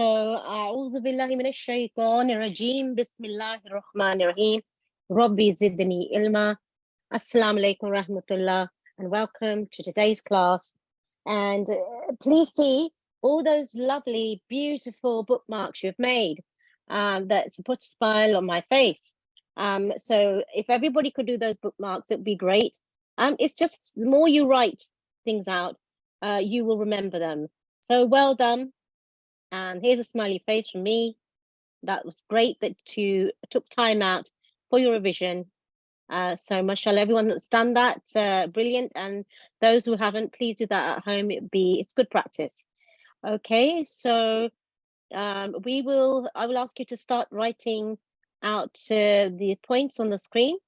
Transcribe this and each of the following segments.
So, أعوذ بالله من الشيطان الرجيم بسم الله الرحمن الرحيم ربي زدني علما. Assalamu alaikum rahmatullah, and welcome to today's class. And please see all those lovely, beautiful bookmarks you've made. That's put a smile on my face. So if everybody could do those bookmarks, it'd be great. It's just the more you write things out, you will remember them. So well done. And here's a smiley face from me. That was great that you took time out for your revision. So mashallah, everyone that's done that, brilliant. And those who haven't, please do that at home. It's good practice. Okay, so I will ask you to start writing out the points on the screen.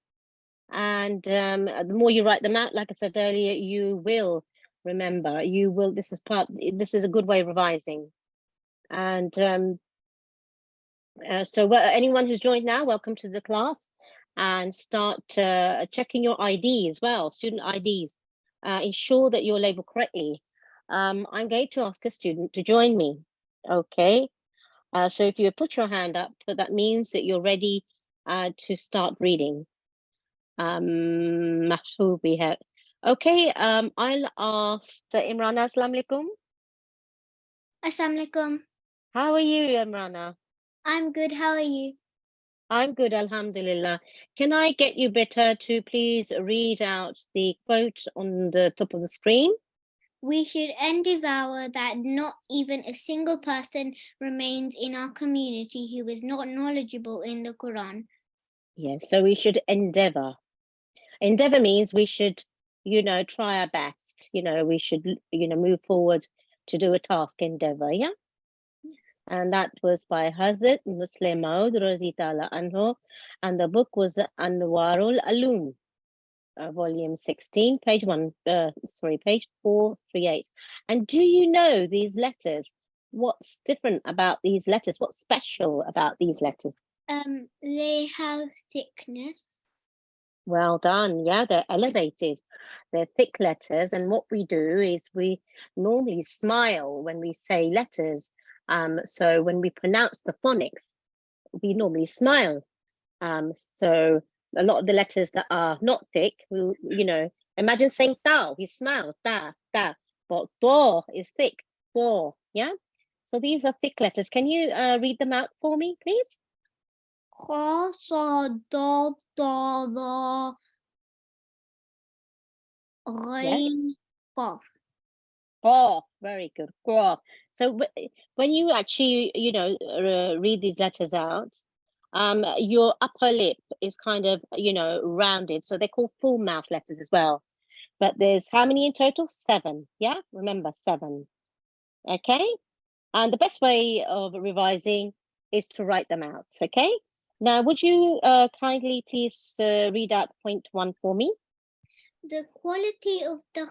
And the more you write them out, like I said earlier, you will remember. This is a good way of revising. And so anyone who's joined now, welcome to the class. And start checking your ID as well, student IDs. Ensure that you're labeled correctly. I'm going to ask a student to join me, okay? So if you put your hand up, that means that you're ready to start reading. Okay, I'll ask Imrana. Assalamu alaikum. Assalamu alaikum. How are you, Imrana? I'm good. How are you? I'm good, alhamdulillah. Can I get you better to please read out the quote on the top of the screen? We should endeavour that not even a single person remains in our community who is not knowledgeable in the Quran. Yes, so we should endeavour. Endeavour means we should, try our best. We should, move forward to do a task, endeavour, yeah? And that was by Hazrat Muslim Maud Razi Ta'ala Anhu, and the book was Anwarul Ulum, volume 16, page 438. And do you know these letters? What's different about these letters? What's special about these letters? They have thickness. Well done. Yeah, they're elevated. They're thick letters, and what we do is we normally smile when we say letters. So when we pronounce the phonics, we normally smile. So a lot of the letters that are not thick, imagine saying tao, we smile, ta, ta, but do is thick, do, yeah? So these are thick letters. Can you read them out for me, please? Kha, sa, da, da, da, ghain, qaf. Oh, very good. Qaf. So when you actually, read these letters out, your upper lip is kind of, rounded. So they're called full mouth letters as well. But there's how many in total? 7. Yeah, remember 7. Okay. And the best way of revising is to write them out. Okay. Now, would you kindly please read out point 1 for me? The quality of the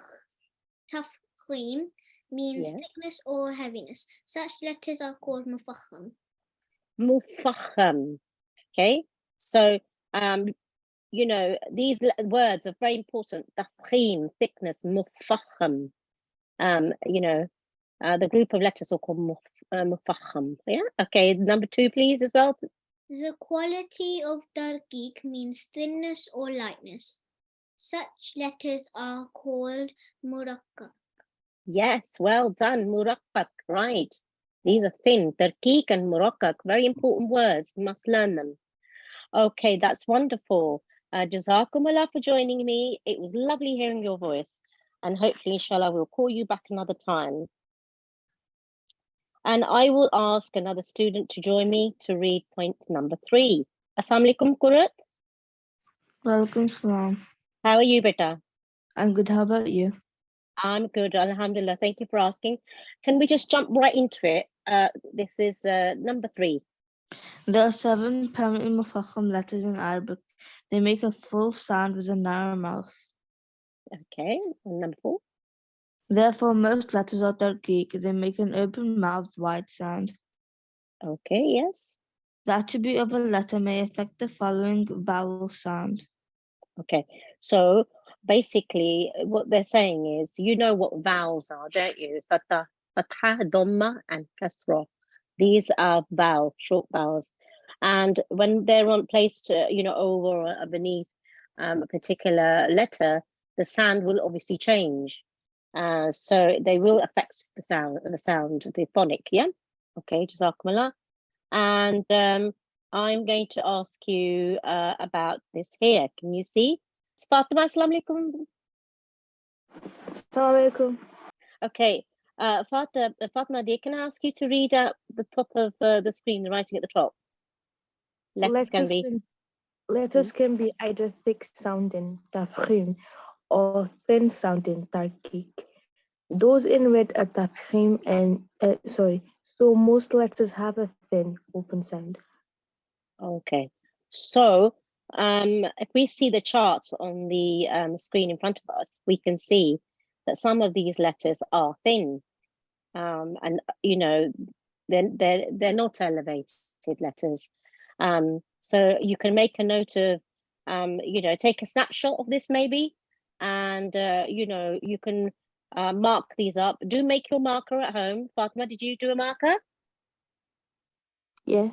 Tafkheem means thickness or heaviness. Such letters are called mufakham. Mufakham. Okay, so these words are very important. Tafkheem, thickness, mufakham. The group of letters are called mufakham. Yeah. Okay. Number 2, please, as well. The quality of Tarqeeq means thinness or lightness. Such letters are called murakkak. Yes, well done, murakkak, right. These are thin, Tarqeeq and murakkak, very important words, you must learn them. Okay, that's wonderful. Jazakumullah for joining me. It was lovely hearing your voice, and hopefully, inshallah, we'll call you back another time. And I will ask another student to join me to read point number 3. Assalamu alaikum, Qurat. Welcome, salam. How are you, beta? I'm good. How about you? I'm good, alhamdulillah. Thank you for asking. Can we just jump right into it? This is number 3. There are 7 permanent mufakham letters in Arabic. They make a full sound with a narrow mouth. Okay, and number 4. Therefore, most letters are Tarqeeq. They make an open-mouthed wide sound. Okay, yes. The attribute of a letter may affect the following vowel sound. Okay, so basically what they're saying is, you know what vowels are, don't you? Fatha, dhamma, and kasra. These are vowels, short vowels. And when they're placed, over or beneath a particular letter, the sound will obviously change. So they will affect the sound, the phonic, yeah? Okay, Jazakumullah. And I'm going to ask you about this here. Can you see? Fatima, assalamu alaikum. Assalamu alaikum. Okay, Fatima, dear, can I ask you to read out the top of the screen, the writing at the top? Letters can be either thick sounding, Tafkheem, or thin sounding, Tarqeeq. Those in red are Tafkheem so most letters have a thin open sound. Okay, so if we see the charts on the screen in front of us, we can see that some of these letters are thin, and they're not elevated letters. So you can make a note of, take a snapshot of this maybe, and you can mark these up. Do make your marker at home. Fatima, did you do a marker? Yeah.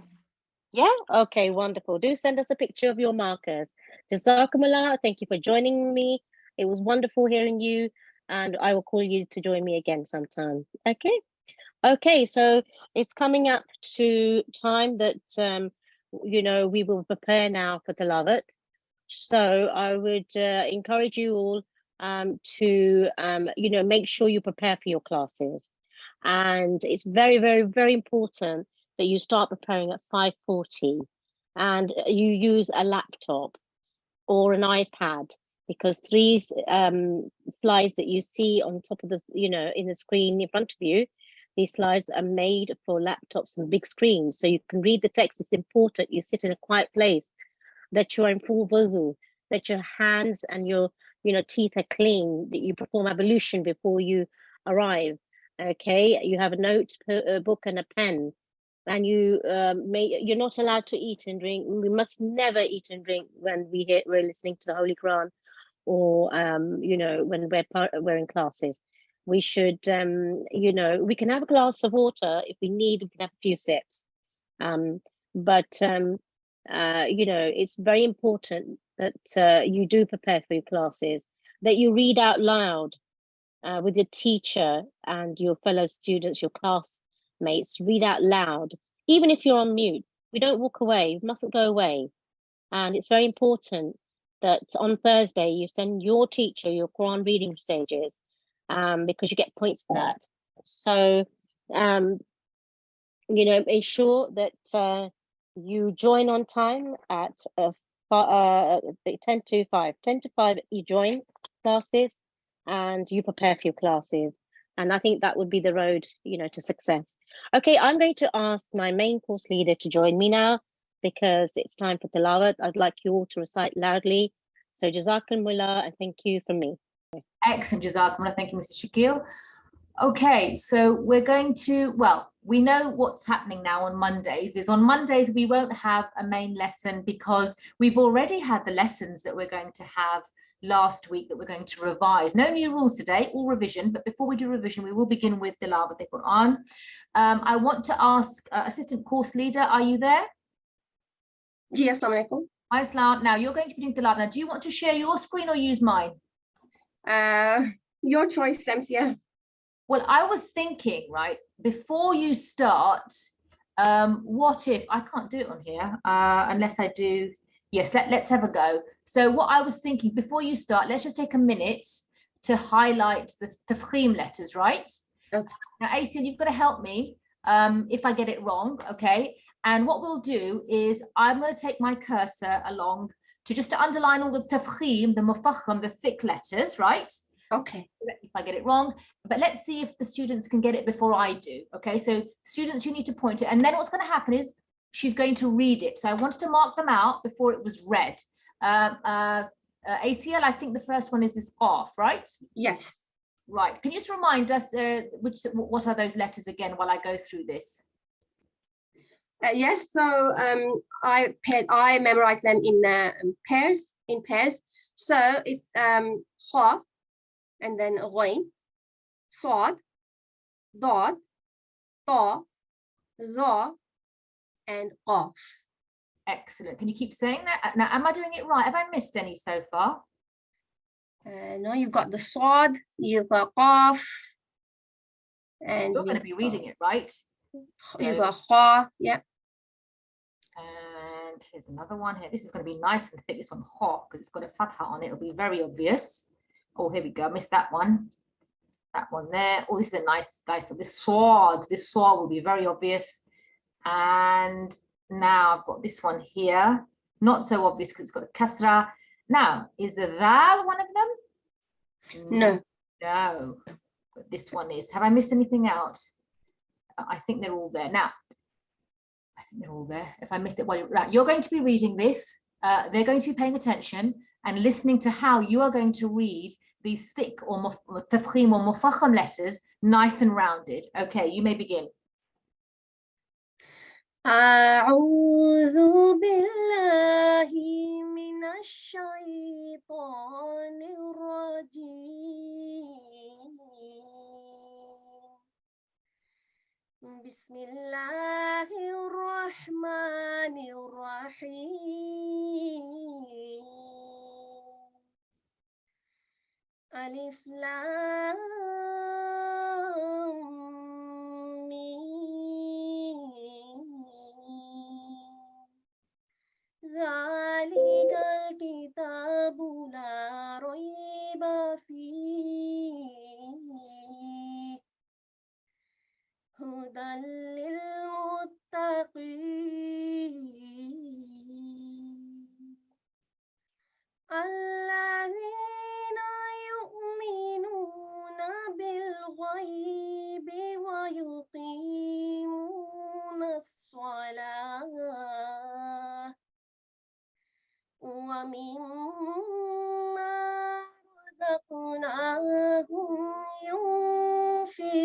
Yeah, okay, wonderful. Do send us a picture of your markers. Jazakumullah, thank you for joining me. It was wonderful hearing you, and I will call you to join me again sometime. Okay, so it's coming up to time that we will prepare now for Tilawat. So I would encourage you all to make sure you prepare for your classes. And it's very, very, very important that you start preparing at 5:40 and you use a laptop or an iPad, because these slides that you see on top of the, in the screen in front of you, these slides are made for laptops and big screens, so you can read the text. It's important you sit in a quiet place, that you are in full wuzu, that your hands and your teeth are clean, that you perform ablution before you arrive. Okay, you have a notebook and a pen, and you're not allowed to eat and drink. We must never eat and drink when we're listening to the Holy Quran, or when we're in classes. We should we can have a glass of water if we need. We can have a few sips, but it's very important that you do prepare for your classes, that you read out loud with your teacher and your fellow students, your classmates. Read out loud, even if you're on mute. We don't walk away. We mustn't go away. And it's very important that on Thursday you send your teacher your Quran reading stages, because you get points for that. So ensure that you join on time at 10 to 5. 10 to 5 you join classes and you prepare for your classes. And I think that would be the road, to success. Okay, I'm going to ask my main course leader to join me now, because it's time for Tilawat. I'd like you all to recite loudly. So Jazakumullah, and thank you from me. Excellent, Jazakumullah. Thank you, Mr. Shakil. Okay, so we're going to, we know what's happening now on Mondays. On Mondays, we won't have a main lesson because we've already had the lessons that we're going to have last week that we're going to revise. No new rules today, all revision. But before we do revision, we will begin with Tilawat al-Qur'an. I want to ask Assistant Course Leader, are you there? Yes, assalamu alaikum. Hi, Islam. Now you're going to be doing Tilawat. Now, do you want to share your screen or use mine? Your choice, Samsia. Well, I was thinking, right, before you start, what if, I can't do it on here, unless I do, yes, let's have a go. So what I was thinking, before you start, let's just take a minute to highlight the Tafkheem letters, right? Okay. Now, Aisin, you've got to help me if I get it wrong, okay? And what we'll do is I'm going to take my cursor along to underline all the Tafkheem, the mufakham, the thick letters, right? Okay. If I get it wrong, but let's see if the students can get it before I do. Okay, so students, you need to point it, and then what's going to happen is she's going to read it. So I wanted to mark them out before it was read. ACL, I think the first one is this off, right? Yes. Right. Can you just remind us what are those letters again while I go through this? Yes. So I memorized them in pairs. So it's ha, and then ghain, sad, dad, ta, Dha, and Qaf. Excellent. Can you keep saying that? Now, am I doing it right? Have I missed any so far? No, you've got the Sad, you've got Qaf, and You're going to be reading it, right? You've So- got Kha, yeah. And here's another one here. This is going to be nice and thick. This one, hot, because it's got a fatha on it. It'll be very obvious. Oh, here we go. Missed that one. That one there. Oh, this is a nice one. This sword will be very obvious. And now I've got this one here. Not so obvious because it's got a kasra. Now, is the dhal one of them? No. No. But this one is. Have I missed anything out? I think they're all there. Now, I think they're all there. If I missed it, well, right, you're going to be reading this. They're going to be paying attention and listening to how you are going to read these thick or tafkheem or mufakham letters, nice and rounded. Okay, you may begin. أعوذ بالله من الشيطان الرجيم بسم الله الرحمن الرحيم ألف لام ذلك الكتاب لا ريب فيه هدى للمتقين الذين يؤمنون بالغيب ويقيمون الصلاة ومما رزقناهم ينفقون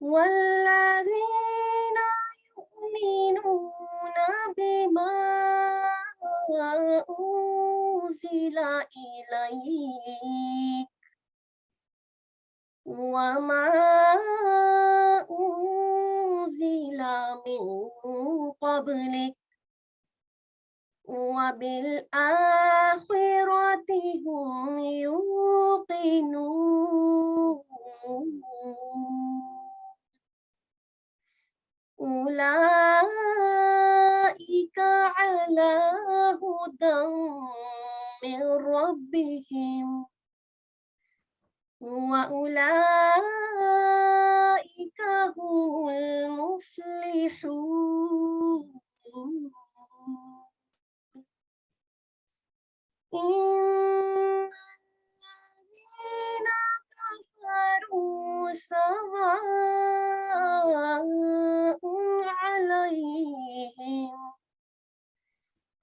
والذين يؤمنون بما أنزل إليك وما أنزل من قبلك وبالآخرة هم يوقنون أولئك على هدى من ربهم وأولئك هم المفلحون إن الذين كفروا سواء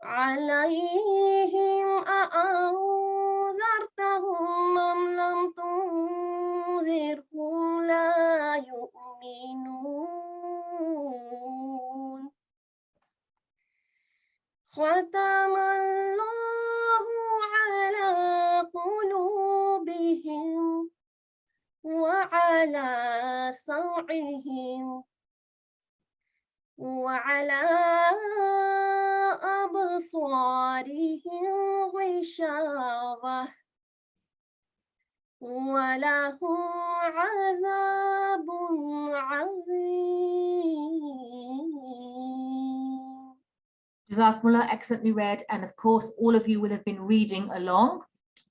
عليهم أأنذرتهم أم لم تنذرهم لا يؤمنون ختم الله على قلوبهم وعلى سمعهم وعلى أبصارهم غشاوة ولهم عذاب عظيم. Jazakumullah, excellently read. And of course, all of you will have been reading along.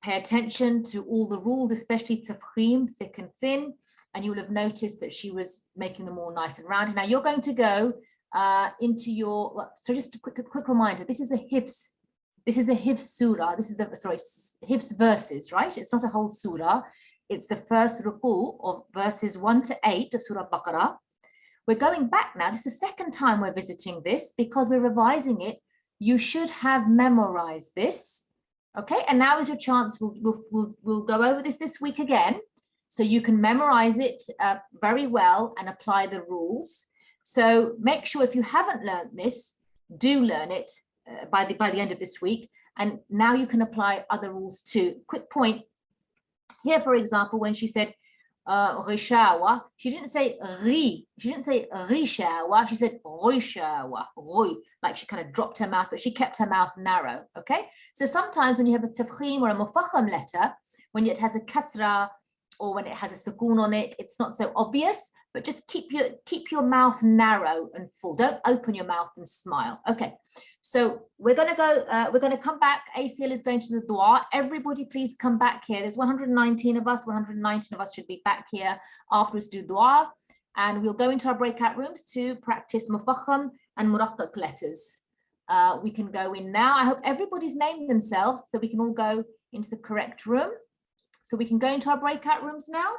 Pay attention to all the rules, especially tafkheem, thick and thin. And you will have noticed that she was making them all nice and rounded. Now you're going to go into your, well, so just a quick reminder, this is a hifz surah. This is the, sorry, hifz verses, right? It's not a whole surah. It's the first ruku of verses 1 to 8 of Surah Baqarah. We're going back now. This is the second time we're visiting this because we're revising it. You should have memorized this. Okay, and now is your chance. We'll go over this week again, so you can memorize it very well and apply the rules. So make sure if you haven't learned this, do learn it by the end of this week. And now you can apply other rules too. Quick point, Here, for example, when she said rishawa, she didn't say ri, she didn't say rishawa, she said rishawa, like she kind of dropped her mouth, but she kept her mouth narrow. Okay, so sometimes when you have a tafkheem or a mufakham letter, when it has a kasra or when it has a sukoon on it, it's not so obvious, but just keep your mouth narrow and full. Don't open your mouth and smile. Okay, so we're going to come back. ACL is going to the dua. Everybody please come back here. There's 119 of us. 119 of us should be back here afterwards to do dua. And we'll go into our breakout rooms to practice mufakham and muraqqaq letters. We can go in now. I hope everybody's named themselves so we can all go into the correct room. So we can go into our breakout rooms now.